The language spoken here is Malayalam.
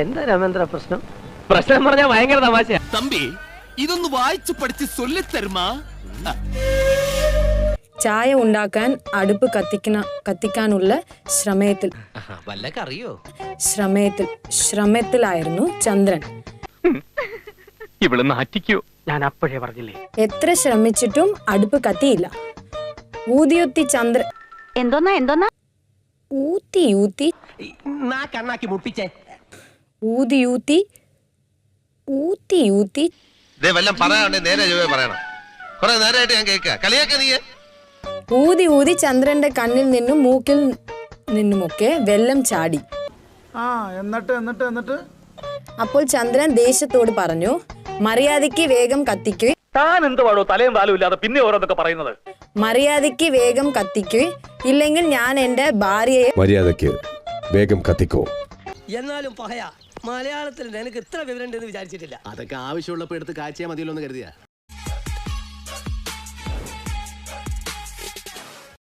എന്താ രാമേന്ദ്ര പ്രശ്നം? പ്രശ്നം പറഞ്ഞാൽ ഭയങ്കര തമാശ. തമ്പി ഇതൊന്ന് വായിച്ചു പഠിച്ച് ചൊല്ലിത്തരുമാ. ചായ ഉണ്ടാക്കാൻ അടുപ്പ് കത്തിക്കാനുള്ള ശ്രമത്തിലായിരുന്നു ചന്ദ്രൻ. ഇവിടെ നാറ്റിക്കോ? ഞാൻ അപ്പോഴേ പറഞ്ഞില്ലേ. എത്ര ശ്രമിച്ചിട്ടും അടുപ്പ് കത്തിയില്ല. ഊതിയൂത്തി ചന്ദ്രൻ ഊതി ഊതി ചന്ദ്രന്റെ കണ്ണിൽ നിന്നും മൂക്കിൽ നിന്നുമൊക്കെ വെള്ളം ചാടി. അപ്പോൾ ചന്ദ്രൻ ദേഷ്യത്തോട് പറഞ്ഞു, മര്യാദയ്ക്ക് വേഗം കത്തിക്കുക. താൻ എന്തുവാടോ തലയും താലും ഇല്ലാതെ പിന്നെ ഓരോന്നൊക്കെ പറയുന്നത്? മര്യാദയ്ക്ക് വേഗം കത്തിക്കുക, ഇല്ലെങ്കിൽ ഞാൻ എന്റെ ഭാര്യയെ മര്യാദയ്ക്ക് വേഗം കത്തിക്കോ. എന്നാലും പറയാ, മലയാളത്തിൽ നിനക്ക് ഇത്ര വിവരം ഉണ്ടെന്ന് വിചാരിച്ചിട്ടില്ല. അതൊക്കെ ആവശ്യമുള്ളപ്പോ എടുത്ത് കാച്ചിയാ മതിയല്ലോ എന്ന് കരുതിയാ.